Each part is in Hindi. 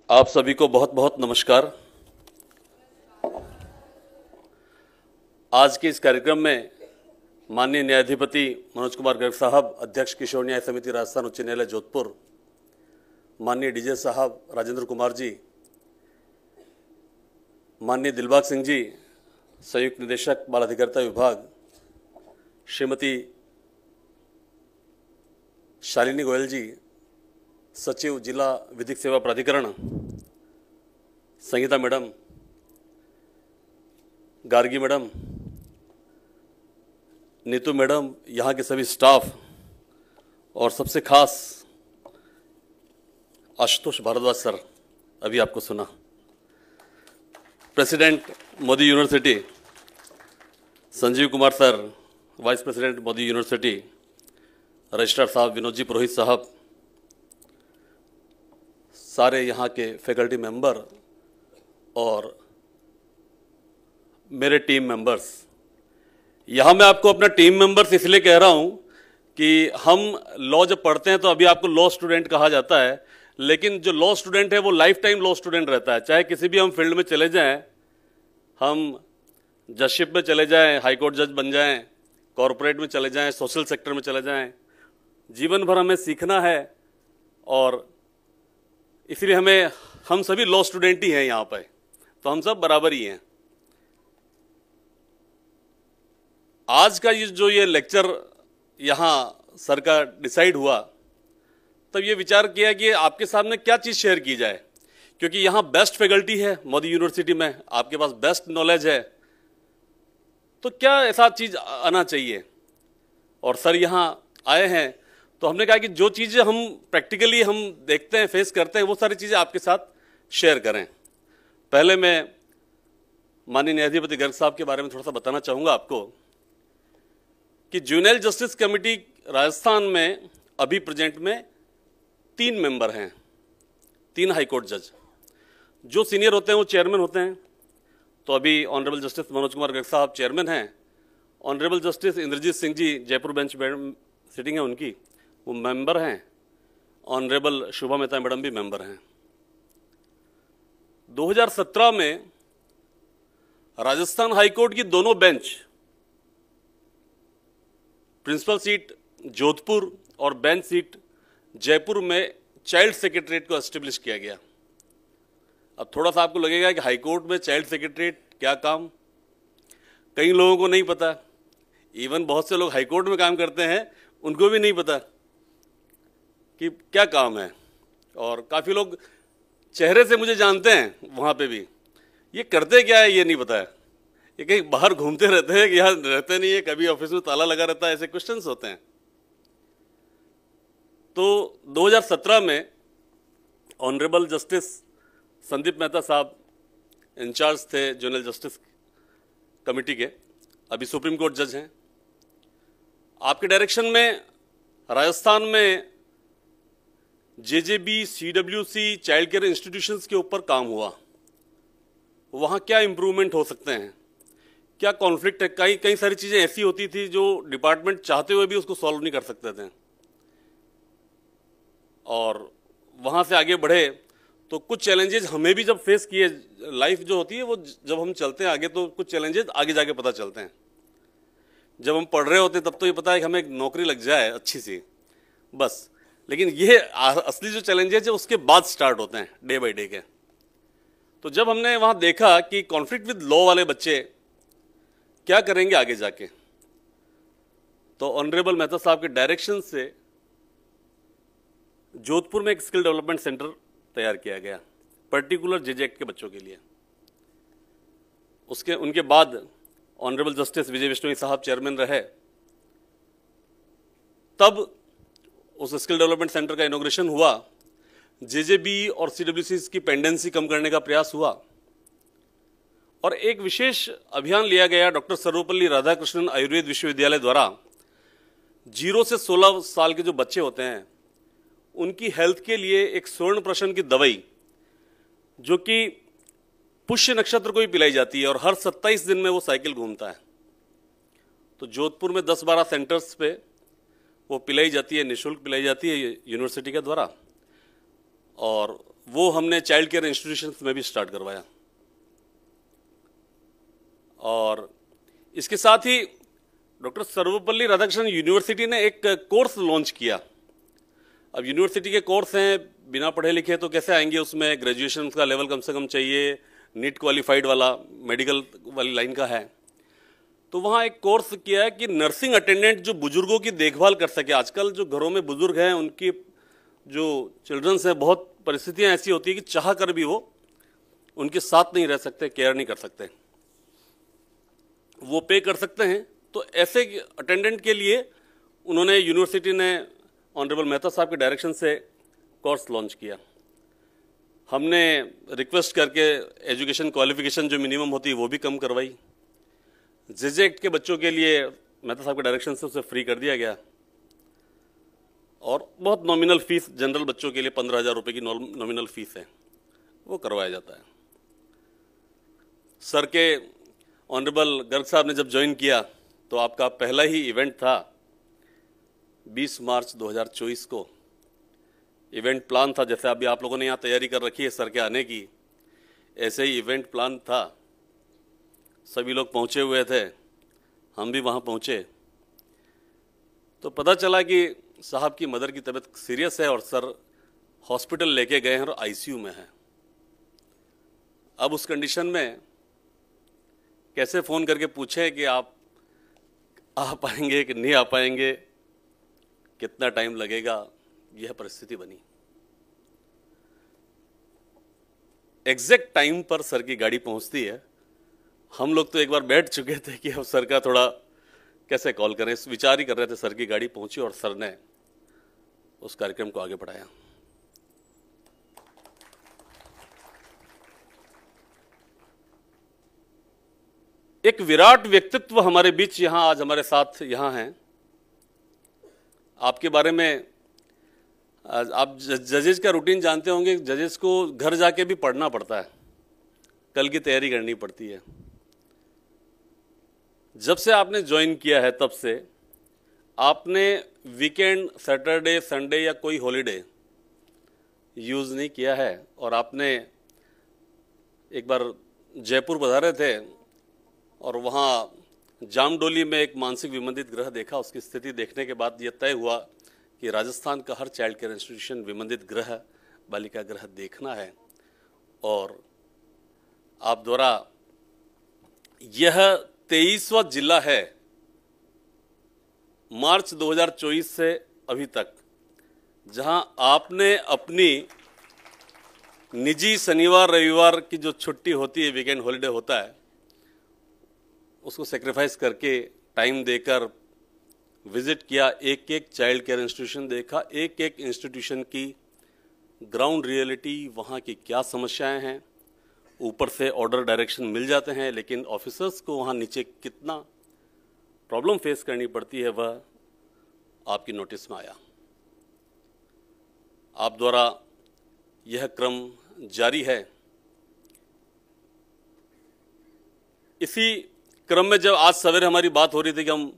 आप सभी को बहुत बहुत नमस्कार। आज के इस कार्यक्रम में माननीय न्यायाधिपति मनोज कुमार गर्ग साहब, अध्यक्ष किशोर न्याय समिति राजस्थान उच्च न्यायालय जोधपुर, माननीय डीजे साहब राजेंद्र कुमार जी, माननीय दिलबाग सिंह जी, संयुक्त निदेशक बाल अधिकारिता विभाग, श्रीमती शालिनी गोयल जी, सचिव जिला विधिक सेवा प्राधिकरण, Sangeeta madam, Gargi madam, Neetu madam, यहाँ के सभी स्टाफ और सबसे खास आशुतोष भारद्वाज सर, अभी आपको सुना, president Modi university Sanjeev Kumar sir, vice president Modi university registrar साहब विनोद जी पुरोहित साहब, सारे यहाँ के फैकल्टी मेंबर और मेरे टीम मेंबर्स। यहाँ मैं आपको अपना टीम मेंबर्स इसलिए कह रहा हूँ कि हम लॉ जब पढ़ते हैं तो अभी आपको लॉ स्टूडेंट कहा जाता है, लेकिन जो लॉ स्टूडेंट है वो लाइफ टाइम लॉ स्टूडेंट रहता है। चाहे किसी भी हम फील्ड में चले जाएं, हम जजशिप में चले जाएं, हाई कोर्ट जज बन जाएं, कॉरपोरेट में चले जाएं, सोशल सेक्टर में चले जाएं, जीवन भर हमें सीखना है और इसलिए हम सभी लॉ स्टूडेंट ही हैं यहाँ पे, तो हम सब बराबर ही हैं। आज का ये लेक्चर यहाँ सर का डिसाइड हुआ, तब ये विचार किया कि आपके सामने क्या चीज़ शेयर की जाए, क्योंकि यहाँ बेस्ट फैकल्टी है मोदी यूनिवर्सिटी में, आपके पास बेस्ट नॉलेज है, तो क्या ऐसा चीज़ आना चाहिए। और सर यहाँ आए हैं तो हमने कहा कि जो चीज़ें हम प्रैक्टिकली हम देखते हैं, फेस करते हैं, वो सारी चीज़ें आपके साथ शेयर करें। पहले मैं माननीय न्यायाधिपति गर्ग साहब के बारे में थोड़ा सा बताना चाहूँगा आपको कि जुवेनाइल जस्टिस कमेटी राजस्थान में अभी प्रेजेंट में 3 मेंबर हैं, 3 हाईकोर्ट जज। जो सीनियर होते हैं वो चेयरमैन होते हैं, तो अभी ऑनरेबल जस्टिस मनोज कुमार गर्ग साहब चेयरमैन हैं। Honourable justice Indrajit Singh ji, Jaipur bench sitting है उनकी, वो मेंबर हैं। ऑनरेबल शुभा मेहता मैडम भी मेंबर हैं। 2017 में राजस्थान हाईकोर्ट की दोनों बेंच, प्रिंसिपल सीट जोधपुर और बेंच सीट जयपुर में चाइल्ड सेक्रेटरीट को एस्टेब्लिश किया गया। अब थोड़ा सा आपको लगेगा कि हाईकोर्ट में चाइल्ड सेक्रेटरीट क्या काम, कई लोगों को नहीं पता। इवन बहुत से लोग हाईकोर्ट में काम करते हैं, उनको भी नहीं पता कि क्या काम है। और काफ़ी लोग चेहरे से मुझे जानते हैं वहाँ पे भी, ये करते क्या है ये नहीं पता है, ये कहीं बाहर घूमते रहते हैं कि यहाँ रहते नहीं है, कभी ऑफिस में ताला लगा रहता है, ऐसे क्वेश्चंस होते हैं। तो 2017 में ऑनरेबल जस्टिस संदीप मेहता साहब इंचार्ज थे जुवेनाइल जस्टिस कमेटी के, अभी सुप्रीम कोर्ट जज हैं। आपके डायरेक्शन में राजस्थान में JJB, CWC, child care institutions के ऊपर काम हुआ। वहाँ क्या इम्प्रूवमेंट हो सकते हैं, क्या कॉन्फ्लिक्ट है, कई सारी चीज़ें ऐसी होती थी जो डिपार्टमेंट चाहते हुए भी उसको सॉल्व नहीं कर सकते थे। और वहाँ से आगे बढ़े तो कुछ चैलेंजेस हमें भी जब फेस किए, लाइफ जो होती है वो जब हम चलते हैं आगे तो कुछ चैलेंजेस आगे जाके पता चलते हैं। जब हम पढ़ रहे होते हैं तब तो ये पता है कि हमें एक नौकरी लग जाए अच्छी सी बस, लेकिन ये असली जो चैलेंजेस है उसके बाद स्टार्ट होते हैं डे बाय डे के। तो जब हमने वहाँ देखा कि कॉन्फ्लिक्ट विद लॉ वाले बच्चे क्या करेंगे आगे जाके, तो ऑनरेबल मेहता साहब के डायरेक्शन से जोधपुर में एक स्किल डेवलपमेंट सेंटर तैयार किया गया पर्टिकुलर जेजे एक्ट के बच्चों के लिए। उनके बाद ऑनरेबल जस्टिस विजय विश्नोई साहब चेयरमैन रहे, तब उस स्किल डेवलपमेंट सेंटर का इनॉग्रेशन हुआ। जेजेबी और सीडब्ल्यूसी की पेंडेंसी कम करने का प्रयास हुआ और एक विशेष अभियान लिया गया डॉक्टर सर्वपल्ली राधाकृष्णन आयुर्वेद विश्वविद्यालय द्वारा। 0 से 16 साल के जो बच्चे होते हैं उनकी हेल्थ के लिए एक स्वर्ण प्राशन की दवाई जो कि पुष्य नक्षत्र को ही पिलाई जाती है और हर 27 दिन में वो साइकिल घूमता है। तो जोधपुर में 10-12 सेंटर्स पे वो पिलाई जाती है, निःशुल्क पिलाई जाती है यूनिवर्सिटी के द्वारा। और वो हमने चाइल्ड केयर इंस्टीट्यूशंस में भी स्टार्ट करवाया। और इसके साथ ही डॉक्टर सर्वपल्ली राधाकृष्णन यूनिवर्सिटी ने एक कोर्स लॉन्च किया। अब यूनिवर्सिटी के कोर्स हैं, बिना पढ़े लिखे तो कैसे आएंगे उसमें, ग्रेजुएशन का लेवल कम से कम चाहिए, नीट क्वालिफाइड वाला, मेडिकल वाली लाइन का है। तो वहाँ एक कोर्स किया है कि नर्सिंग अटेंडेंट जो बुजुर्गों की देखभाल कर सके। आजकल जो घरों में बुजुर्ग हैं, उनकी जो चिल्ड्रंस हैं, बहुत परिस्थितियाँ ऐसी होती है कि चाह कर भी वो उनके साथ नहीं रह सकते, केयर नहीं कर सकते, वो पे कर सकते हैं। तो ऐसे अटेंडेंट के लिए उन्होंने, यूनिवर्सिटी ने ऑनरेबल मेहता साहब के डायरेक्शन से कोर्स लॉन्च किया। हमने रिक्वेस्ट करके एजुकेशन क्वालिफिकेशन जो मिनिमम होती है वो भी कम करवाई। जेजे एक्ट के बच्चों के लिए मेहता साहब के डायरेक्शन से उसे फ्री कर दिया गया। और बहुत नॉमिनल फीस, जनरल बच्चों के लिए 15,000 रुपये की नॉमिनल फीस है, वो करवाया जाता है। सर के ऑनरेबल गर्ग साहब ने जब ज्वाइन किया तो आपका पहला ही इवेंट था 20 मार्च 2024 को। इवेंट प्लान था, जैसे अभी आप लोगों ने यहाँ तैयारी कर रखी है सर के आने की, ऐसे ही इवेंट प्लान था। सभी लोग पहुँचे हुए थे, हम भी वहाँ पहुँचे तो पता चला कि साहब की मदर की तबीयत सीरियस है और सर हॉस्पिटल लेके गए हैं और आईसीयू में हैं। अब उस कंडीशन में कैसे फ़ोन करके पूछें कि आप आ पाएंगे कि नहीं आ पाएंगे, कितना टाइम लगेगा, यह परिस्थिति बनी। एग्जैक्ट टाइम पर सर की गाड़ी पहुंचती है। हम लोग तो एक बार बैठ चुके थे कि अब सर का थोड़ा कैसे कॉल करें, इस विचार ही कर रहे थे। सर की गाड़ी पहुंची और सर ने उस कार्यक्रम को आगे बढ़ाया। एक विराट व्यक्तित्व हमारे बीच यहां आज हमारे साथ यहां हैं। आपके बारे में आप जजेस का रूटीन जानते होंगे। जजेस को घर जाके भी पढ़ना पड़ता है, कल की तैयारी करनी पड़ती है। जब से आपने ज्वाइन किया है तब से आपने वीकेंड, सैटरडे, संडे या कोई हॉलीडे यूज़ नहीं किया है। और आपने एक बार जयपुर पधारे थे और वहाँ जामडोली में एक मानसिक विमंदित गृह देखा। उसकी स्थिति देखने के बाद यह तय हुआ कि राजस्थान का हर चाइल्ड केयर इंस्टीट्यूशन विमंदित गृह, बालिका गृह देखना है। और आप द्वारा यह 23वां जिला है मार्च 2024 से अभी तक जहां आपने अपनी निजी शनिवार रविवार की जो छुट्टी होती है, वीकेंड हॉलीडे होता है, उसको सेक्रीफाइस करके टाइम देकर विजिट किया। एक एक चाइल्ड केयर इंस्टीट्यूशन देखा, एक एक इंस्टीट्यूशन की ग्राउंड रियलिटी, वहाँ की क्या समस्याएं हैं। ऊपर से ऑर्डर डायरेक्शन मिल जाते हैं, लेकिन ऑफिसर्स को वहाँ नीचे कितना प्रॉब्लम फेस करनी पड़ती है वह आपकी नोटिस में आया। आप द्वारा यह क्रम जारी है। इसी क्रम में जब आज सवेरे हमारी बात हो रही थी कि हम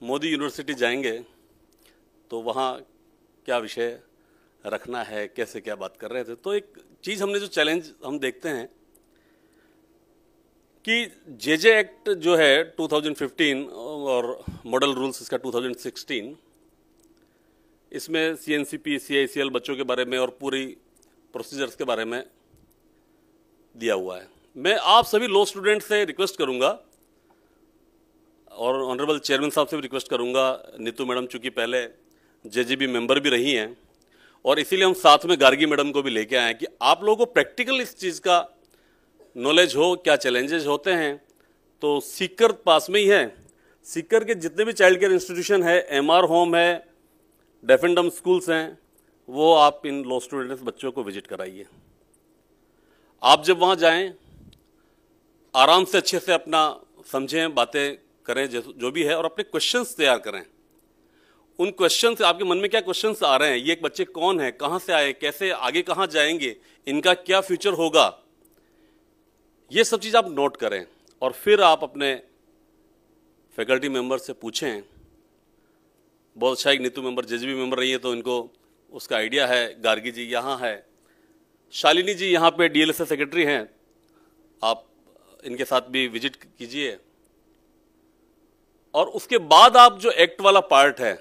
मोदी यूनिवर्सिटी जाएंगे तो वहाँ क्या विषय रखना है, कैसे क्या बात कर रहे थे, तो एक चीज़ हमने जो चैलेंज हम देखते हैं कि जेजे एक्ट जो है 2015 और मॉडल रूल्स इसका 2016, इसमें सीएनसीपी, सीआईसीएल बच्चों के बारे में और पूरी प्रोसीजर्स के बारे में दिया हुआ है। मैं आप सभी लॉ स्टूडेंट से रिक्वेस्ट करूंगा और ऑनरेबल चेयरमैन साहब से भी रिक्वेस्ट करूंगा, नीतू मैडम चूंकि पहले जेजीबी मेंबर भी रही हैं और इसीलिए हम साथ में गार्गी मैडम को भी लेके आए हैं कि आप लोगों को प्रैक्टिकल इस चीज़ का नॉलेज हो, क्या चैलेंजेस होते हैं। तो सीकर पास में ही है, सीकर के जितने भी चाइल्ड केयर इंस्टीट्यूशन है, एमआर होम है, डेफ एंड डम स्कूल्स हैं, वो आप इन लॉ स्टूडेंट्स बच्चों को विजिट कराइए। आप जब वहाँ जाएं आराम से अच्छे से अपना समझें, बातें करें जो भी है, और अपने क्वेश्चंस तैयार करें। उन क्वेश्चंस, आपके मन में क्या क्वेश्चंस आ रहे हैं, ये बच्चे कौन है, कहाँ से आए, कैसे आगे कहाँ जाएंगे, इनका क्या फ्यूचर होगा, ये सब चीज़ आप नोट करें और फिर आप अपने फैकल्टी मेंबर से पूछें। बहुत अच्छा एक नीतू मेंबर जेजीबी मेंबर रही है तो इनको उसका आइडिया है। गार्गी जी यहाँ है शालिनी जी यहाँ पे डीएलएसए सेक्रेटरी हैं, आप इनके साथ भी विजिट कीजिए और उसके बाद आप जो एक्ट वाला पार्ट है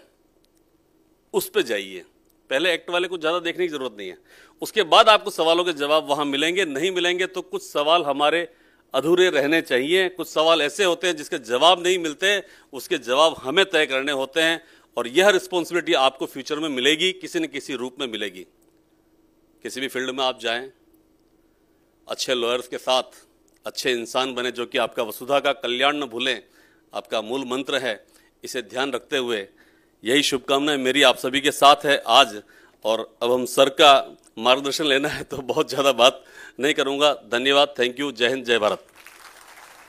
उस पे जाइए। पहले एक्ट वाले को ज़्यादा देखने की जरूरत नहीं है, उसके बाद आपको सवालों के जवाब वहां मिलेंगे। नहीं मिलेंगे तो कुछ सवाल हमारे अधूरे रहने चाहिए, कुछ सवाल ऐसे होते हैं जिसके जवाब नहीं मिलते, उसके जवाब हमें तय करने होते हैं और यह रिस्पॉन्सिबिलिटी आपको फ्यूचर में मिलेगी, किसी न किसी रूप में मिलेगी। किसी भी फील्ड में आप जाएं, अच्छे लॉयर्स के साथ अच्छे इंसान बने, जो कि आपका वसुधा का कल्याण न भूलें, आपका मूल मंत्र है। इसे ध्यान रखते हुए यही शुभकामनाएं मेरी आप सभी के साथ है आज। और अब हम सर का मार्गदर्शन लेना है तो बहुत ज़्यादा बात नहीं करूंगा। धन्यवाद, थैंक यू, जय हिंद, जय भारत।